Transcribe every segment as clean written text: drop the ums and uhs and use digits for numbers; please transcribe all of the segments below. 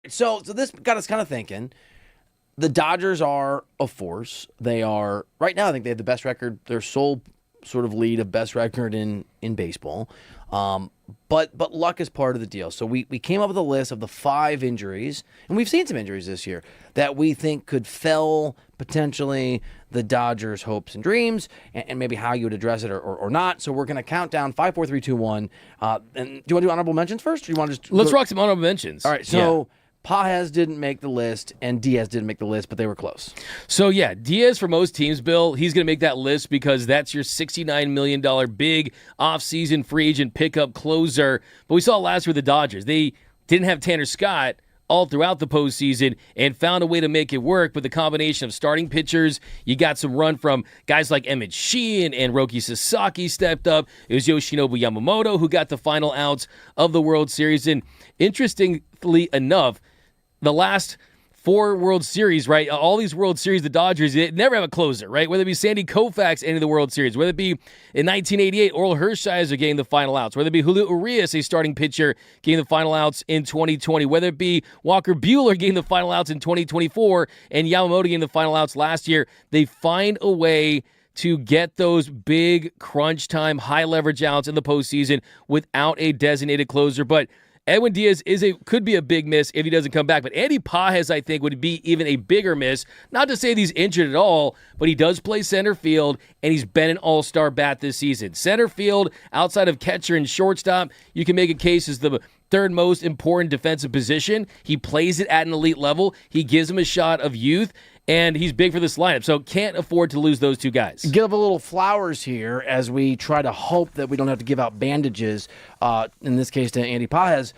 So this got us kind of thinking. The Dodgers are a force. They are, right now, I think they have the best record, their sole sort of lead of best record in baseball. But luck is part of the deal. So we came up with a list of the 5 injuries, and we've seen some injuries this year, that we think could fell potentially the Dodgers' hopes and dreams, and maybe how you would address it or not. So we're going to count down 5, 4, 3, 2, 1. And do you want to do honorable mentions first? Or do you want to just Let's rock some honorable mentions. All right, so Pages didn't make the list, and Diaz didn't make the list, but they were close. So, yeah, Diaz for most teams, Bill, he's going to make that list because that's your $69 million big offseason free agent pickup closer. But we saw last year with the Dodgers. They didn't have Tanner Scott all throughout the postseason and found a way to make it work with the combination of starting pitchers. You got some run from guys like Emmett Sheehan and Roki Sasaki stepped up. It was Yoshinobu Yamamoto who got the final outs of the World Series. And interestingly enough, the last 4 World Series, right? All these World Series, the Dodgers, they never have a closer, right? Whether it be Sandy Koufax ending the World Series, whether it be in 1988, Oral Hershiser getting the final outs, whether it be Julio Urias, a starting pitcher, getting the final outs in 2020, whether it be Walker Buehler getting the final outs in 2024, and Yamamoto getting the final outs last year, they find a way to get those big crunch time, high leverage outs in the postseason without a designated closer. But Edwin Diaz could be a big miss if he doesn't come back. But Andy Pages, I think, would be even a bigger miss. Not to say that he's injured at all, but he does play center field, and he's been an all-star bat this season. Center field, outside of catcher and shortstop, you can make a case as the third most important defensive position. He plays it at an elite level. He gives him a shot of youth, and he's big for this lineup, so can't afford to lose those 2 guys. Give a little flowers here as we try to hope that we don't have to give out bandages, in this case to Andy Pages.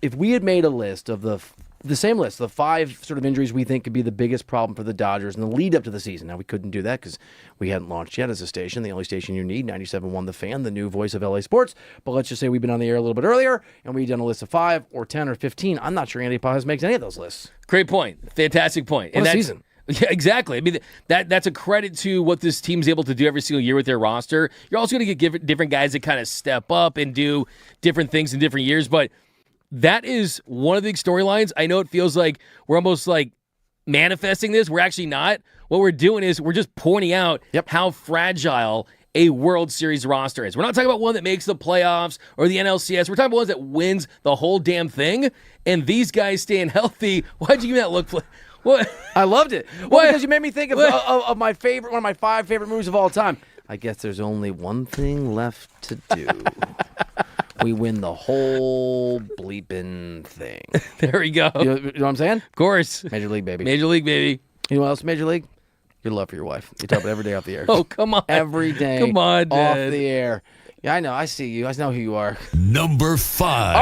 If we had made a list of the same list, the 5 sort of injuries we think could be the biggest problem for the Dodgers in the lead up to the season. Now, we couldn't do that because we hadn't launched yet as a station, the only station you need, 97.1 The Fan, the new voice of LA sports. But let's just say we've been on the air a little bit earlier, and we've done a list of 5 or 10 or 15. I'm not sure Andy Pages makes any of those lists. Great point. Fantastic point. What a season. Yeah, exactly. I mean, that's a credit to what this team's able to do every single year with their roster. You're also going to get different guys that kind of step up and do different things in different years, but that is one of the big storylines. I know it feels like we're almost like manifesting this. We're actually not. What we're doing is we're just pointing out how fragile a World Series roster is. We're not talking about one that makes the playoffs or the NLCS. We're talking about ones that wins the whole damn thing, and these guys staying healthy. Why'd you give me that look? What? I loved it. Well, because you made me think of my favorite, one of my 5 favorite movies of all time. I guess there's only one thing left to do. We win the whole bleeping thing. There we go. You know what I'm saying? Of course. Major League, baby. Major League, baby. You know what else, Major League? Your love for your wife. You talk about it every day off the air. Oh, come on. Every day come on, off Dad. the air. Yeah, I know. I see you. I know who you are. Number 5.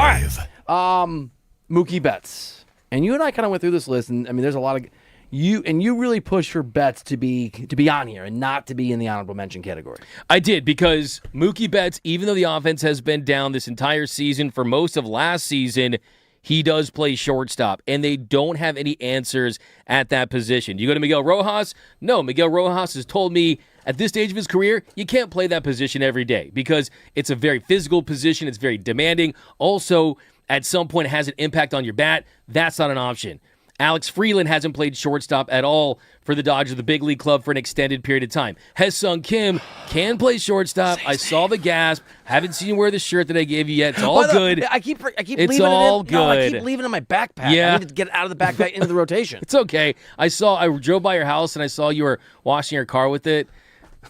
All right. Mookie Betts. And you and I kind of went through this list, and I mean, there's a lot of you really push for Betts to be on here and not to be in the honorable mention category. I did, because Mookie Betts, even though the offense has been down this entire season, for most of last season, he does play shortstop, and they don't have any answers at that position. You go to Miguel Rojas? No, Miguel Rojas has told me at this stage of his career, you can't play that position every day because it's a very physical position. It's very demanding. Also, at some point, it has an impact on your bat. That's not an option. Alex Freeland hasn't played shortstop at all for the Dodgers, the big league club, for an extended period of time. Hye-Sung Kim can play shortstop. I saw the gasp. Haven't seen you wear the shirt that I gave you yet. It's all good. I keep it's leaving all it in. good. No, I keep leaving it in my backpack. Yeah. I need to get it out of the backpack into the rotation. It's okay. I drove by your house and I saw you were washing your car with it.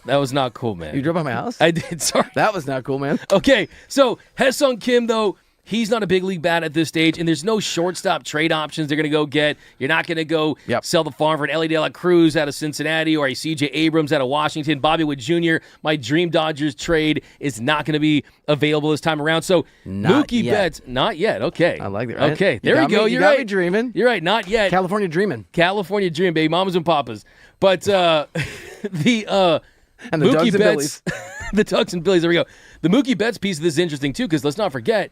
That was not cool, man. You drove by my house? I did. Sorry. That was not cool, man. Okay, so Hye-Sung Kim, though, he's not a big league bat at this stage, and there's no shortstop trade options they're going to go get. You're not going to go sell the farm for an Ellie De La Cruz out of Cincinnati or a C.J. Abrams out of Washington. Bobby Wood Jr., my dream Dodgers trade, is not going to be available this time around. So Mookie Betts, not yet. Okay. I like that. Right? Okay, there you go. You You're got right. me dreaming. You're right, not yet. California dreaming. California dream, baby. Mamas and papas. But the and the Mookie Ducks and Betts, Billies. the Ducks and Billies, there we go. The Mookie Betts piece of this is interesting, too, because let's not forget,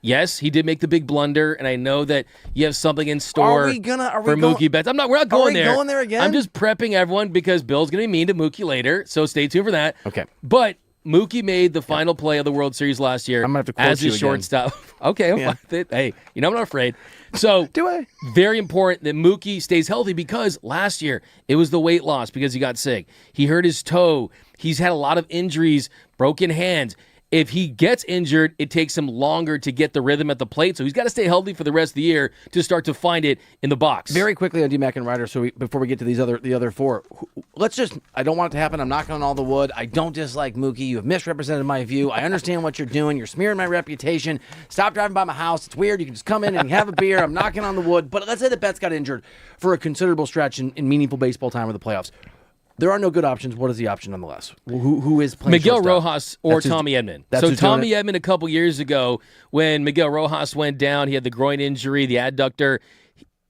yes, he did make the big blunder, and I know that you have something in store for Mookie Betts. We're not going there. Are we going there again? I'm just prepping everyone because Bill's going to be mean to Mookie later, so stay tuned for that. Okay. But Mookie made the final play of the World Series last year I'm gonna have to quote as you his again. shortstop. Okay, I'm fine with it. Hey, I'm not afraid. So Do I? very important that Mookie stays healthy because last year it was the weight loss because he got sick. He hurt his toe. He's had a lot of injuries, broken hands. If he gets injured, it takes him longer to get the rhythm at the plate. So he's got to stay healthy for the rest of the year to start to find it in the box. Very quickly on DMAC and Ryder, before we get to the other four, I don't want it to happen. I'm knocking on all the wood. I don't dislike Mookie. You have misrepresented my view. I understand what you're doing. You're smearing my reputation. Stop driving by my house. It's weird. You can just come in and have a beer. I'm knocking on the wood. But let's say that Betts got injured for a considerable stretch in meaningful baseball time or the playoffs. There are no good options. What is the option nonetheless? Who is playing Miguel shortstop? Rojas or Tommy Edman. So Tommy Edman a couple years ago when Miguel Rojas went down, he had the groin injury, the adductor.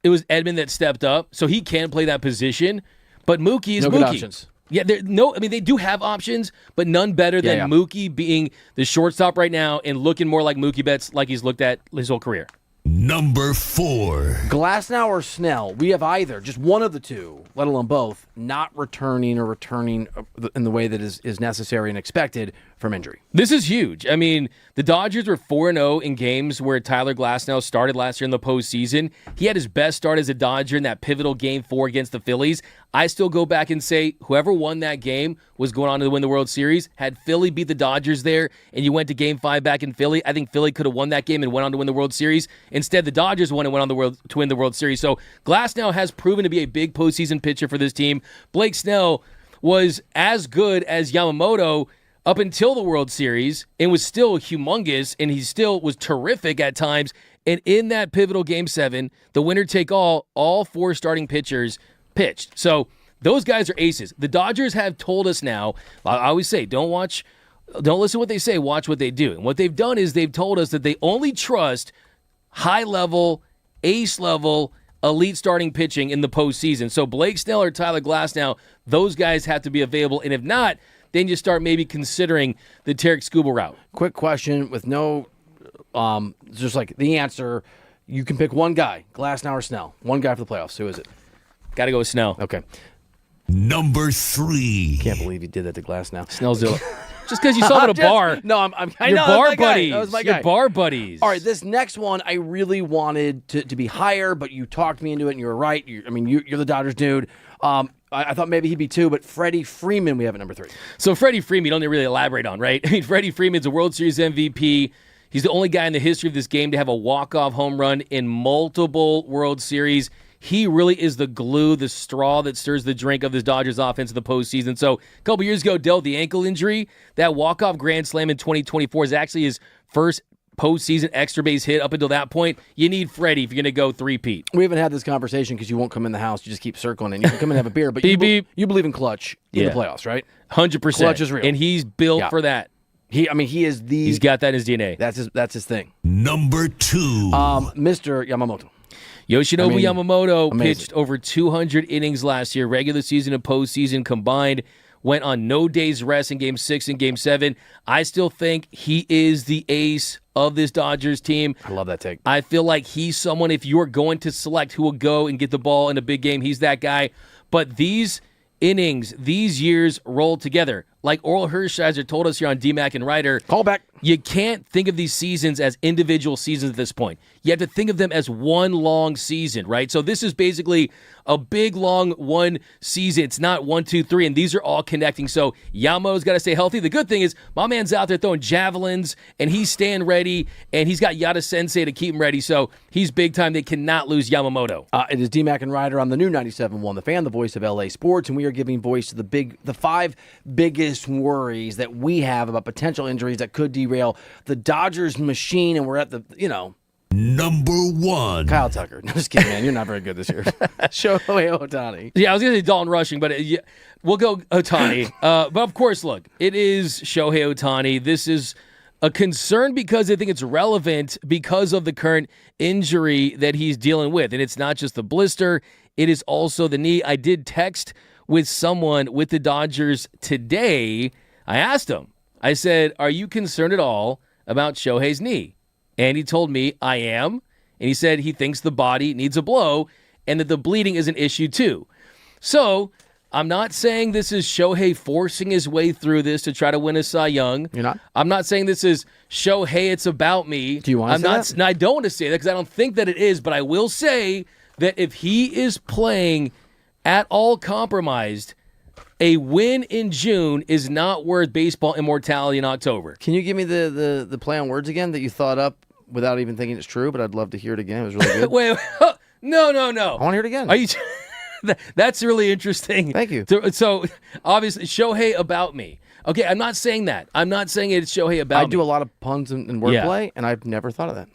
It was Edman that stepped up, so he can play that position. But Mookie is no Mookie. Good options. Yeah, they do have options, but none better than Mookie being the shortstop right now and looking more like Mookie Betts like he's looked at his whole career. Number 4. Glasnow or Snell, we have either, just one of the two, let alone both, not returning or returning in the way that is necessary and expected from injury. This is huge. I mean, the Dodgers were 4-0 in games where Tyler Glasnow started last year in the postseason. He had his best start as a Dodger in that pivotal Game 4 against the Phillies. I still go back and say whoever won that game was going on to win the World Series. Had Philly beat the Dodgers there and you went to Game 5 back in Philly, I think Philly could have won that game and went on to win the World Series. Instead, the Dodgers won and went on to win the World Series. So Glasnow has proven to be a big postseason pitcher for this team. Blake Snell was as good as Yamamoto up until the World Series and was still humongous, and he still was terrific at times. And in that pivotal Game 7, the winner-take-all 4 starting pitchers pitched. So those guys are aces. The Dodgers have told us now, I always say, don't listen to what they say, watch what they do. And what they've done is they've told us that they only trust high-level, ace-level, elite starting pitching in the postseason. So Blake Snell or Tyler Glasnow, those guys have to be available. And if not, then you start maybe considering the Tarek Skubal route. Quick question with no, just like the answer. You can pick one guy, Glasnow or Snell. One guy for the playoffs. Who is it? Got to go with Snell. Okay. Number 3. Can't believe you did that to Glasnow. Snell's just because you saw him at a bar. No, I your know. Bar buddies. That was my guy. Your bar buddies. All right, this next one I really wanted to be higher, but you talked me into it, and you were right. You're the Dodgers dude. I thought maybe he'd be 2, but Freddie Freeman we have at number 3. So Freddie Freeman, you don't need to really elaborate on, right? I mean, Freddie Freeman's a World Series MVP. He's the only guy in the history of this game to have a walk-off home run in multiple World Series. He really is the glue, the straw that stirs the drink of this Dodgers offense in the postseason. So a couple years ago, dealt the ankle injury. That walk-off grand slam in 2024 is actually his first postseason extra base hit. Up until that point, you need Freddie if you're going to go three-peat. We haven't had this conversation because you won't come in the house. You just keep circling and you can come and have a beer. But beep, beep. You believe in clutch in the playoffs, right? 100%. Clutch is real. And he's built for that. He's got that in his DNA. That's his thing. Number 2. Mr. Yamamoto. Yoshinobu Yamamoto amazing. pitched over 200 innings last year, regular season and postseason combined. Went on no days rest in Game 6 and Game 7. I still think he is the ace of this Dodgers team. I love that take. I feel like he's someone, if you're going to select who will go and get the ball in a big game, he's that guy. But these innings, these years roll together. Like Oral Hershiser told us here on DMAC and Ryder, Call back. You can't think of these seasons as individual seasons at this point. You have to think of them as one long season, right? So this is basically a big, long one season. It's not 1, 2, 3, and these are all connecting. So Yamamoto's got to stay healthy. The good thing is my man's out there throwing javelins, and he's staying ready, and he's got Yada Sensei to keep him ready. So he's big time. They cannot lose Yamamoto. It is DMAC and Ryder on the new 97.1, The Fan, the voice of LA sports, and we are giving voice to the 5 biggest worries that we have about potential injuries that could derail the Dodgers machine, and we're at the, Number 1. Kyle Tucker. No, just kidding, man. You're not very good this year. Shohei Ohtani. Yeah, I was going to say Dalton Rushing, but we'll go Ohtani. But of course, look, it is Shohei Ohtani. This is a concern because I think it's relevant because of the current injury that he's dealing with. And it's not just the blister, it is also the knee. I did text with someone with the Dodgers today. I asked him, I said, are you concerned at all about Shohei's knee? And he told me, I am. And he said he thinks the body needs a blow and that the bleeding is an issue too. So I'm not saying this is Shohei forcing his way through this to try to win a Cy Young. You're not? I'm not saying this is Shohei, it's about me. Do you want to say that? No, I don't want to say that because I don't think that it is, but I will say that if he is playing at all compromised, a win in June is not worth baseball immortality in October. Can you give me the play on words again that you thought up without even thinking it's true? But I'd love to hear it again. It was really good. Wait, no. I want to hear it again. Are you? That's really interesting. Thank you. So obviously, Shohei about me. Okay, I'm not saying that. I'm not saying it's Shohei about me. I do a lot of puns and wordplay, and I've never thought of that.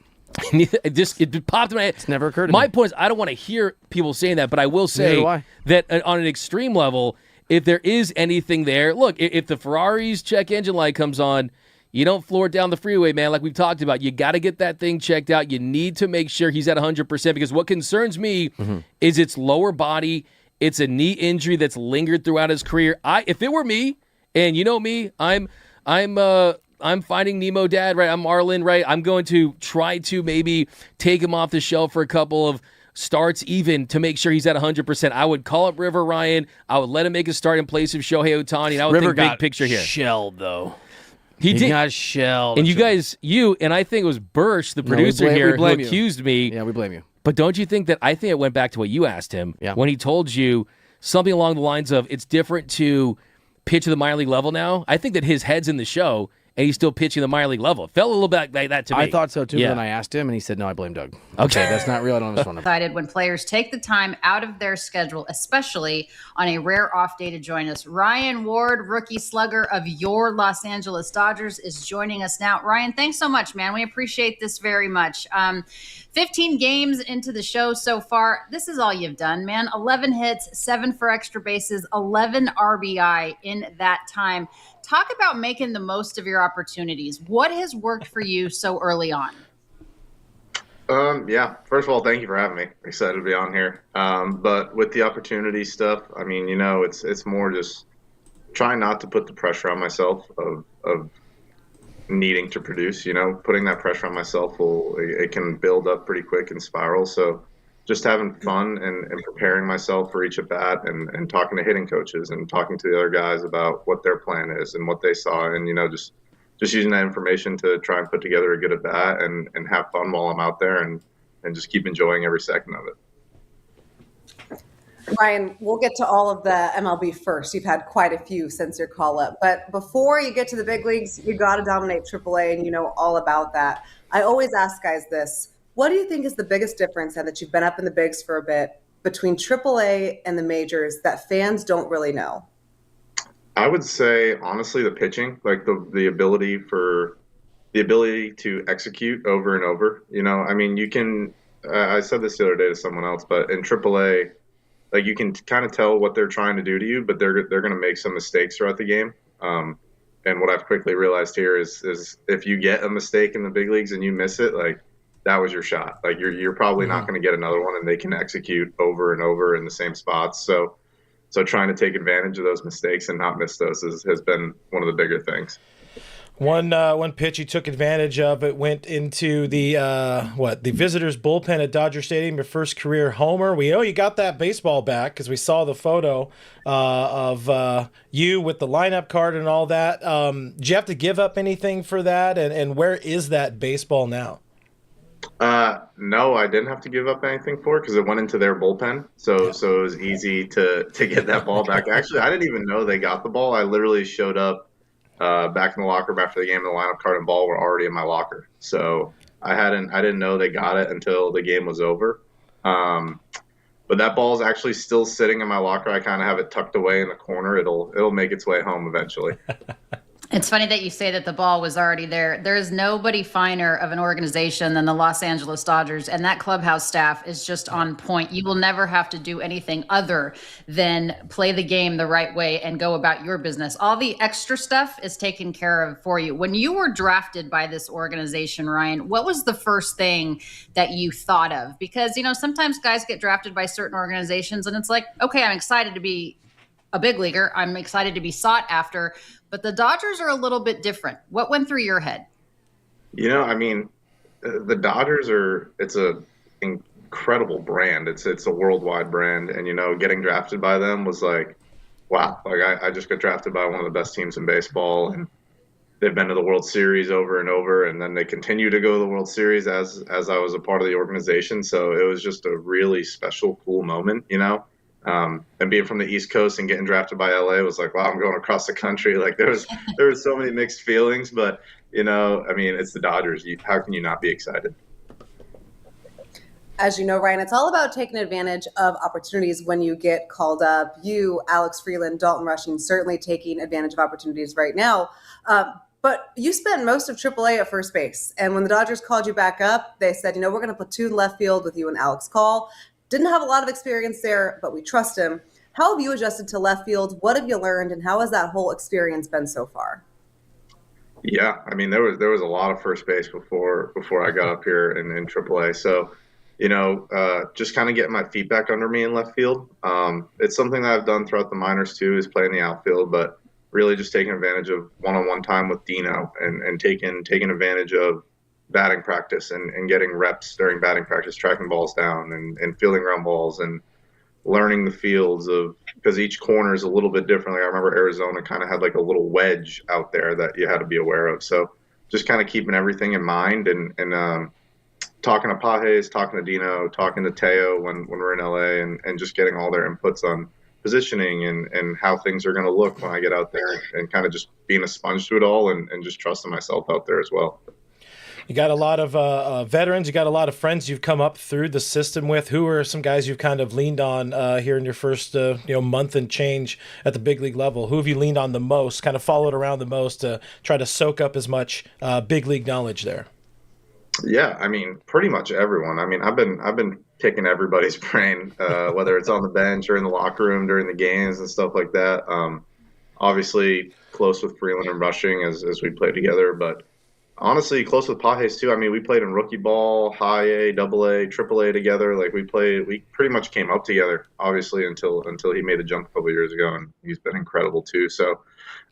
It popped in my head. It's never occurred to my me. point is, I don't want to hear people saying that, but I will say Neither do I. that on an extreme level, if there is anything there, look, if the Ferrari's check engine light comes on, you don't floor it down the freeway, man, like we've talked about. You got to get that thing checked out. You need to make sure he's at 100% because what concerns me is its lower body. It's a knee injury that's lingered throughout his career. If it were me, and you know me, I'm Finding Nemo dad, right? I'm Marlin, right? I'm going to try to maybe take him off the shelf for a couple of starts even to make sure he's at 100%. I would call up River Ryan. I would let him make a start in place of Shohei Ohtani. And I would River think got big picture here. shelled, though. He did. got shelled. And and I think it was Bursch, the producer who accused me. Yeah, we blame you. But don't you think I think it went back to what you asked him when he told you something along the lines of it's different to pitch at the minor league level now? I think that his head's in the show and he's still pitching the minor league level. It felt a little bit like that to me. I thought so too, but then I asked him and he said, no, I blame Doug. Okay, that's not real. I don't understand him. Excited when players take the time out of their schedule, especially on a rare off day to join us. Ryan Ward, rookie slugger of your Los Angeles Dodgers, is joining us now. Ryan, thanks so much, man. We appreciate this very much. 15 games into the show so far. This is all you've done, man. 11 hits, 7 for extra bases, 11 RBI in that time. Talk about making the most of your opportunities. What has worked for you so early on? Yeah. First of all, thank you for having me. Excited to be on here. But with the opportunity stuff, I mean, it's more just trying not to put the pressure on myself of needing to produce. Putting that pressure on myself it can build up pretty quick and spiral. So just having fun and preparing myself for each at bat and talking to hitting coaches and talking to the other guys about what their plan is and what they saw and just using that information to try and put together a good at bat and have fun while I'm out there and just keep enjoying every second of it. Ryan, we'll get to all of the MLB first. You've had quite a few since your call up. But before you get to the big leagues, you got to dominate AAA, and you know all about that. I always ask guys this. What do you think is the biggest difference, now that you've been up in the bigs for a bit, between AAA and the majors that fans don't really know? I would say, honestly, the pitching, like the ability to execute over and over. I mean, you can. I said this the other day to someone else, but in AAA, like you can kind of tell what they're trying to do to you, but they're going to make some mistakes throughout the game. And what I've quickly realized here is if you get a mistake in the big leagues and you miss it, like that was your shot. Like you're probably not going to get another one, and they can execute over and over in the same spots. So trying to take advantage of those mistakes and not miss those has been one of the bigger things. One pitch he took advantage of, it went into the visitors' bullpen at Dodger Stadium, your first career homer. We know you got that baseball back because we saw the photo of you with the lineup card and all that. Did you have to give up anything for that? And where is that baseball now? No, I didn't have to give up anything for it because it went into their bullpen. So it was easy to get that ball back. Actually, I didn't even know they got the ball. I literally showed up back in the locker room after the game, and the lineup card and ball were already in my locker. So I didn't know they got it until the game was over. But that ball is actually still sitting in my locker. I kind of have it tucked away in the corner. It'll make its way home eventually. It's funny that you say that the ball was already there. There is nobody finer of an organization than the Los Angeles Dodgers, and that clubhouse staff is just on point. You will never have to do anything other than play the game the right way and go about your business. All the extra stuff is taken care of for you. When you were drafted by this organization, Ryan, what was the first thing that you thought of? Because, sometimes guys get drafted by certain organizations, and it's like, okay, I'm excited to be a big leaguer. I'm excited to be sought after. But the Dodgers are a little bit different. What went through your head? The Dodgers it's an incredible brand. It's a worldwide brand. And, getting drafted by them was like, wow, like I just got drafted by one of the best teams in baseball, and they've been to the World Series over and over, and then they continue to go to the World Series as I was a part of the organization. So it was just a really special, cool moment, you know. And being from the East Coast and getting drafted by LA was like, wow, I'm going across the country. Like there was so many mixed feelings, but you know, I mean, it's the Dodgers. How can you not be excited? As you know, Ryan, it's all about taking advantage of opportunities when you get called up. You, Alex Freeland, Dalton Rushing, certainly taking advantage of opportunities right now. But you spent most of AAA at first base. And when the Dodgers called you back up, they said, you know, we're going to platoon left field with you and Alex Call. Didn't have a lot of experience there, but we trust him. How have you adjusted to left field? What have you learned? And how has that whole experience been so far? Yeah, I mean, there was a lot of first base before I got up here in AAA. So, you know, just kind of getting my feet back under me in left field. It's something that I've done throughout the minors too, is playing the outfield, but really just taking advantage of one-on-one time with Dino and taking advantage of batting practice and getting reps during batting practice, tracking balls down and fielding ground balls and learning the fields because each corner is a little bit different. Like I remember Arizona kind of had like a little wedge out there that you had to be aware of. So just kind of keeping everything in mind and talking to Pages, talking to Dino, talking to Teo when we're in LA and just getting all their inputs on positioning and how things are going to look when I get out there and kind of just being a sponge to it all and just trusting myself out there as well. You got a lot of veterans. You got a lot of friends you've come up through the system with. Who are some guys you've kind of leaned on here in your first month and change at the big league level? Who have you leaned on the most, kind of followed around the most to try to soak up as much big league knowledge there? Yeah, I mean, pretty much everyone. I mean, I've been picking everybody's brain, whether it's on the bench or in the locker room during the games and stuff like that. Obviously, close with Freeland and Rushing as we play together, but honestly, close with Pages too. I mean, we played in rookie ball, high A, double A, triple A together. Like we pretty much came up together, obviously, until he made a jump a couple of years ago, and he's been incredible too. So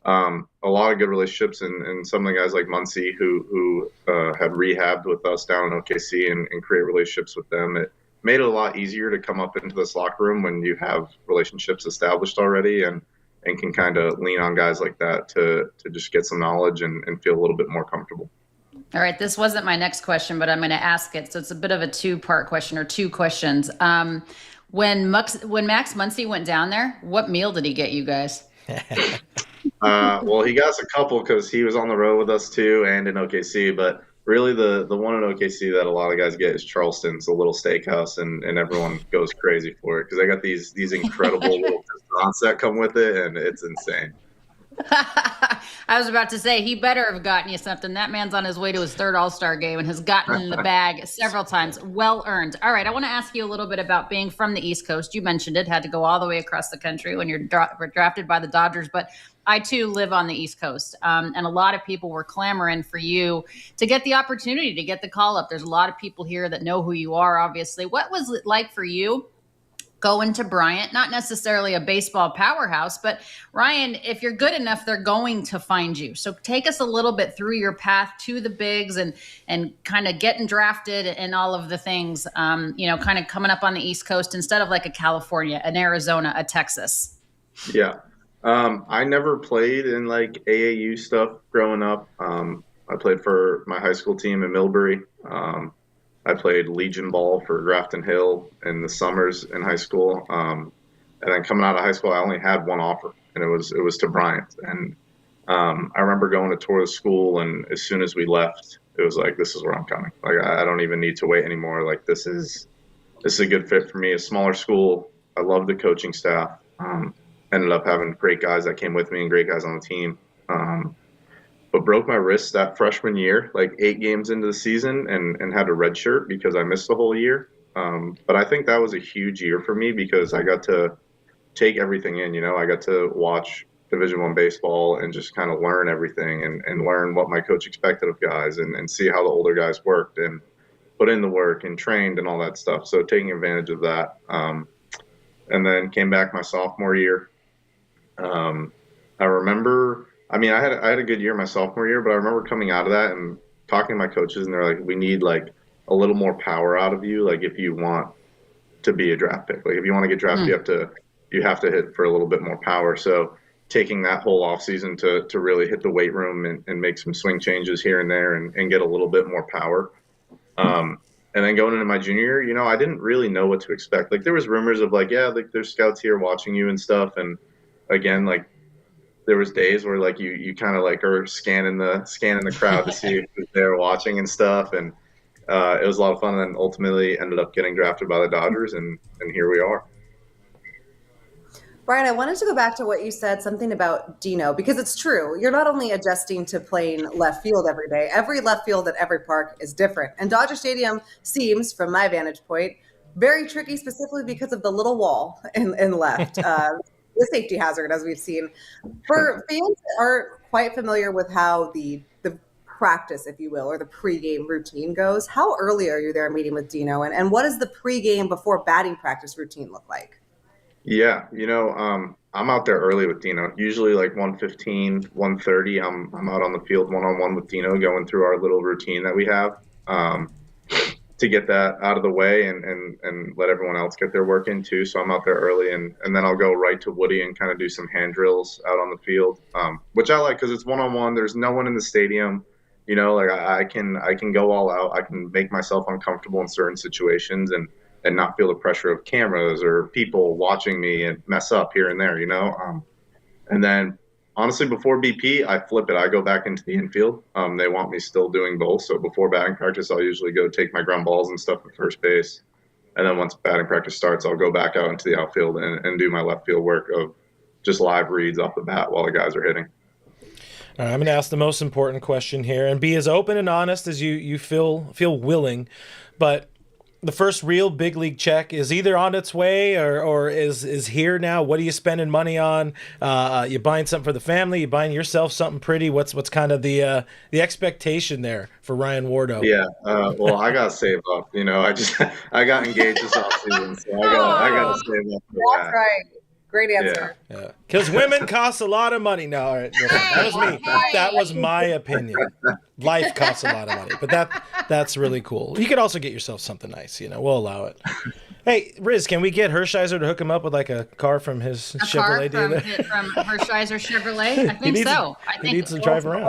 a lot of good relationships, and some of the guys like Muncy who had rehabbed with us down in OKC and create relationships with them. It made it a lot easier to come up into this locker room when you have relationships established already and can kind of lean on guys like that to just get some knowledge and feel a little bit more comfortable. All right, this wasn't my next question, but I'm going to ask it. So it's a bit of a two-part question or two questions. When Max Muncy went down there, what meal did he get you guys? Well, he got us a couple because he was on the road with us too and in OKC. But really, the one in OKC that a lot of guys get is Charleston's, a little steakhouse, and everyone goes crazy for it because they got these incredible little croissants that come with it, and it's insane. I was about to say, he better have gotten you something. That man's on his way to his third All-Star game and has gotten in the bag several times. Well earned. All right, I want to ask you a little bit about being from the East Coast. You mentioned it, had to go all the way across the country when you're drafted by the Dodgers, but I too live on the East Coast, and a lot of people were clamoring for you to get the opportunity to get the call up. There's a lot of people here that know who you are, obviously. What was it like for you going to Bryant? Not necessarily a baseball powerhouse, but Ryan, if you're good enough, they're going to find you. So take us a little bit through your path to the bigs and kind of getting drafted and all of the things, kind of coming up on the East Coast instead of like a California, an Arizona, a Texas. Yeah. I never played in like AAU stuff growing up. I played for my high school team in Millbury. I played Legion ball for Grafton Hill in the summers in high school. And then coming out of high school, I only had one offer, and it was to Bryant. And I remember going to tour the school, and as soon as we left, it was like, this is where I'm coming. Like, I don't even need to wait anymore. Like, this is a good fit for me. A smaller school. I love the coaching staff. Ended up having great guys that came with me and great guys on the team. But broke my wrist that freshman year, like 8 games into the season, and had a red shirt because I missed the whole year. But I think that was a huge year for me because I got to take everything in. I got to watch Division I baseball and just kind of learn everything and learn what my coach expected of guys and see how the older guys worked and put in the work and trained and all that stuff. So taking advantage of that. And then came back my sophomore year. I remember, I had a good year my sophomore year, but I remember coming out of that and talking to my coaches, and they're like, we need like a little more power out of you. Like if you want to be a draft pick, like if you want to get drafted, you have to you have to hit for a little bit more power. So taking that whole off season to really hit the weight room and make some swing changes here and there and get a little bit more power. And then going into my junior year, I didn't really know what to expect. Like there was rumors of like, yeah, like there's scouts here watching you and stuff. And again, like there was days where like you kind of like are scanning the crowd to see who's there watching and stuff. And it was a lot of fun. And then ultimately ended up getting drafted by the Dodgers, and here we are. Brian, I wanted to go back to what you said, something about Dino, because it's true. You're not only adjusting to playing left field every day. Every left field at every park is different. And Dodger Stadium seems, from my vantage point, very tricky, specifically because of the little wall in left, the safety hazard, as we've seen. For fans that aren't quite familiar with how the practice, if you will, or the pregame routine goes, how early are you there meeting with Dino? And what does the pregame before batting practice routine look like? Yeah, I'm out there early with Dino. Usually like 1:15, 1:30, I'm out on the field one-on-one with Dino going through our little routine that we have to get that out of the way and let everyone else get their work in too. So I'm out there early and then I'll go right to Woody and kind of do some hand drills out on the field, which I like because it's one-on-one. There's no one in the stadium. Like I can go all out. I can make myself uncomfortable in certain situations and not feel the pressure of cameras or people watching me and mess up here and there, and then honestly, before BP, I flip it. I go back into the infield. They want me still doing both. So before batting practice, I'll usually go take my ground balls and stuff at first base. And then once batting practice starts, I'll go back out into the outfield and do my left field work of just live reads off the bat while the guys are hitting. All right, I'm going to ask the most important question here and be as open and honest as you feel willing. But the first real big league check is either on its way or is here now. What are you spending money on? You buying something for the family? You buying yourself something pretty? What's kind of the expectation there for Ryan Wardo? Yeah, well, I gotta save up. I got engaged this offseason, so I gotta save up for That's that. right. Great answer. Yeah, because women cost a lot of money. No, all right, that was me. That was my opinion. Life costs a lot of money, but that's really cool. You could also get yourself something nice. We'll allow it. Hey, Riz, can we get Hershiser to hook him up with like a car from his Chevrolet dealer? From Hershiser Chevrolet? I think so. He needs to drive around.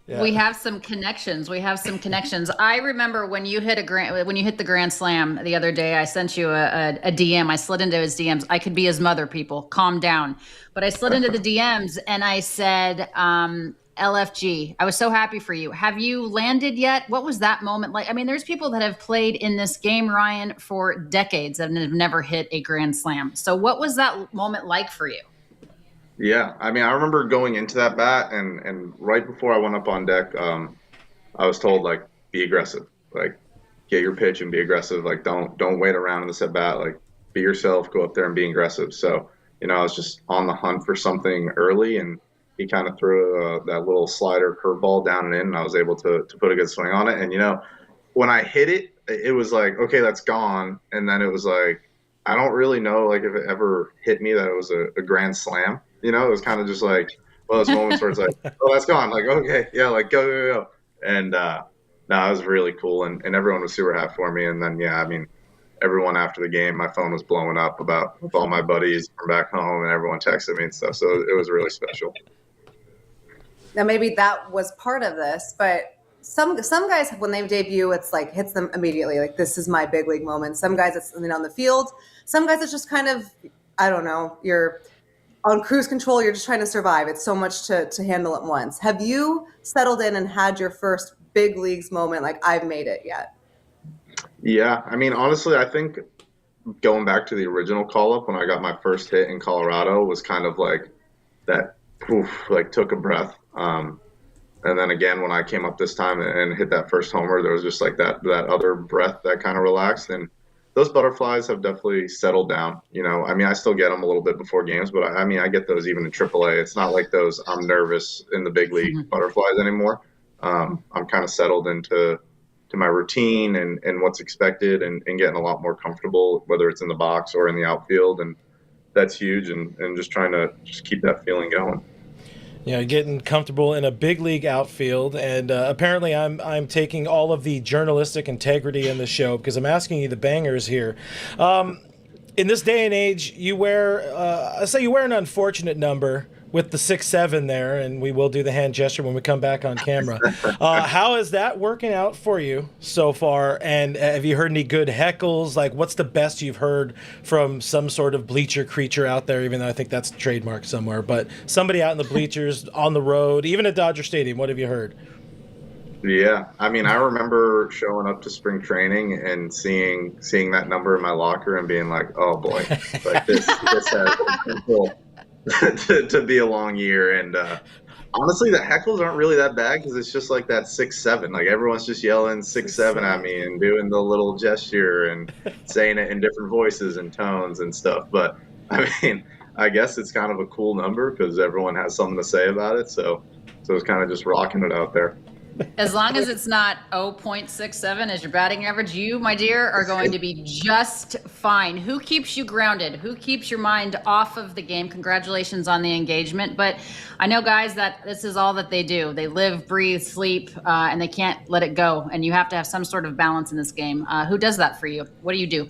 Yeah. We have some connections. I remember when you hit the Grand Slam the other day, I sent you a DM. I slid into his DMs. I could be his mother, people. Calm down. But I slid into the DMs and I said, LFG, I was so happy for you. Have you landed yet? What was that moment like? I mean, there's people that have played in this game, Ryan, for decades and have never hit a Grand Slam. So what was that moment like for you? Yeah, I mean, I remember going into that bat, and right before I went up on deck, I was told, like, be aggressive. Like, get your pitch and be aggressive. Like, don't wait around in this at bat. Like, be yourself, go up there and be aggressive. So, I was just on the hunt for something early, and he kind of threw that little slider curveball down and in, and I was able to put a good swing on it. And, when I hit it, it was like, okay, that's gone. And then it was like, I don't really know, like, if it ever hit me that it was a grand slam. It was kind of just like one of those moments where it's like, oh, that's gone. Like, okay, yeah, like go. And no, it was really cool. And everyone was super happy for me. And then, yeah, I mean, everyone after the game, my phone was blowing up with all my buddies from back home and everyone texted me and stuff. So it was really special. Now, maybe that was part of this, but some guys, when they debut, it's like hits them immediately. Like, this is my big league moment. Some guys, it's on the field. Some guys, it's just kind of, I don't know, you're on cruise control. You're just trying to survive. It's so much to handle at once. Have you settled in and had your first big leagues moment, like, I've made it yet? Yeah. I mean, honestly, I think going back to the original call-up when I got my first hit in Colorado was kind of like that, like, took a breath. And then again, when I came up this time and hit that first homer, there was just like that other breath that kind of relaxed. And those butterflies have definitely settled down. I mean, I still get them a little bit before games, but I mean, I get those even in AAA. It's not like those I'm nervous in the big league butterflies anymore. I'm kind of settled into my routine and what's expected and getting a lot more comfortable, whether it's in the box or in the outfield. And that's huge. And just trying to just keep that feeling going. Getting comfortable in a big league outfield, and apparently I'm taking all of the journalistic integrity in the show because I'm asking you the bangers here. in this day and age, you wear, I say you wear an unfortunate number with the 6'7" there, and we will do the hand gesture when we come back on camera. How is that working out for you so far? And have you heard any good heckles? Like, what's the best you've heard from some sort of bleacher creature out there, even though I think that's trademarked somewhere, but somebody out in the bleachers, on the road, even at Dodger Stadium, what have you heard? Yeah, I mean, I remember showing up to spring training and seeing that number in my locker and being like, "Oh boy, like this has potential to be a long year." And honestly, the heckles aren't really that bad because it's just like that 6'7". Like everyone's just yelling 6'7" at me and doing the little gesture and saying it in different voices and tones and stuff. But I mean, I guess it's kind of a cool number because everyone has something to say about it. So it's kind of just rocking it out there. As long as it's not 0.67 as your batting average, you, my dear, are going to be just fine. Who keeps you grounded? Who keeps your mind off of the game? Congratulations on the engagement. But I know, guys, that this is all that they do. They live, breathe, sleep, and they can't let it go. And you have to have some sort of balance in this game. Who does that for you? What do you do?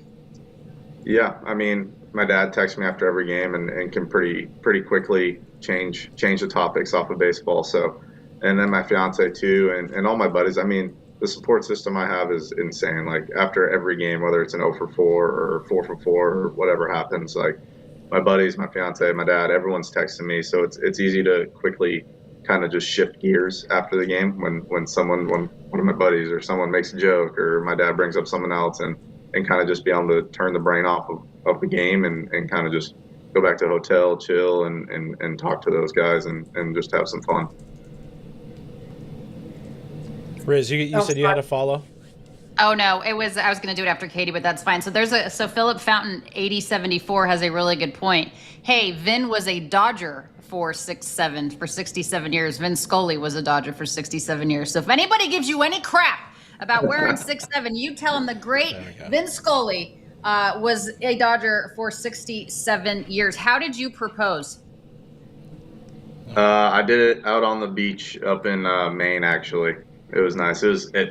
Yeah, I mean, my dad texts me after every game and can pretty quickly change the topics off of baseball. So. And then my fiance too, and all my buddies. I mean, the support system I have is insane. Like after every game, whether it's an 0 for 4 or 4 for 4 or whatever happens, like my buddies, my fiance, my dad, everyone's texting me. So it's easy to quickly kind of just shift gears after the game when one of my buddies or someone makes a joke or my dad brings up someone else and kind of just be able to turn the brain off of the game and kind of just go back to the hotel, chill and talk to those guys and just have some fun. Riz, you said you had a follow? Oh no, I was going to do it after Katie, but that's fine. So Philip Fountain 8074 has a really good point. Hey, Vin was a Dodger for 67 years. Vin Scully was a Dodger for 67 years. So if anybody gives you any crap about wearing 6'7", you tell them the great Vin Scully was a Dodger for 67 years. How did you propose? I did it out on the beach up in Maine, actually. It was nice.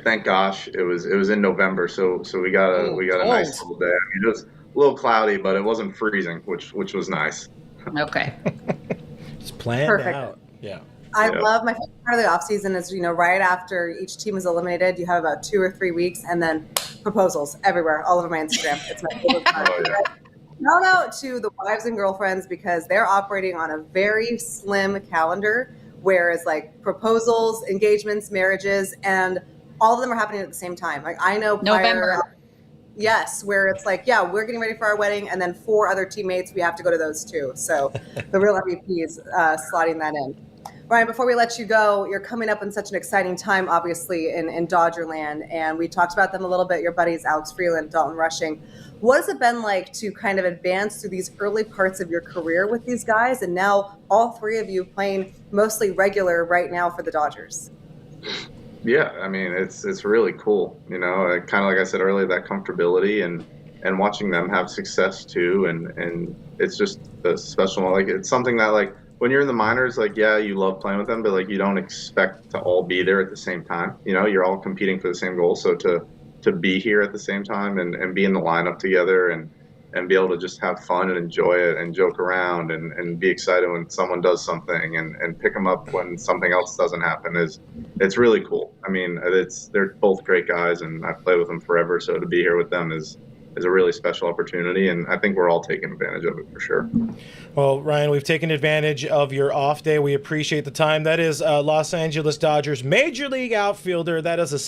Thank gosh, it was in November, so we got a nice little day. I mean, it was a little cloudy, but it wasn't freezing, which was nice. Okay. It's planned Perfect. out. Yeah. I love my favorite part of the off season is, right after each team is eliminated, you have about 2 or 3 weeks and then proposals everywhere, all over my Instagram. It's my favorite part. Shout out to the wives and girlfriends because they're operating on a very slim calendar. Whereas like proposals, engagements, marriages, and all of them are happening at the same time. Like I know November. Yes, where it's like, yeah, we're getting ready for our wedding, and then 4 other teammates, we have to go to those too. So the real MVP is slotting that in. Ryan, before we let you go, you're coming up in such an exciting time, obviously, in Dodgerland, and we talked about them a little bit, your buddies, Alex Freeland, Dalton Rushing. What has it been like to kind of advance through these early parts of your career with these guys, and now all 3 of you playing mostly regular right now for the Dodgers? Yeah, I mean, it's really cool, kind of like I said earlier, that comfortability and watching them have success too, and it's just a special, like it's something that like when you're in the minors, like, yeah, you love playing with them, but like you don't expect to all be there at the same time. You're all competing for the same goal. So to be here at the same time and be in the lineup together and be able to just have fun and enjoy it and joke around and be excited when someone does something and pick them up when something else doesn't happen it's really cool. I mean, they're both great guys and I've played with them forever. So to be here with them is a really special opportunity, and I think we're all taking advantage of it for sure. Well, Ryan, we've taken advantage of your off day. We appreciate the time. That is Los Angeles Dodgers Major League outfielder. That is a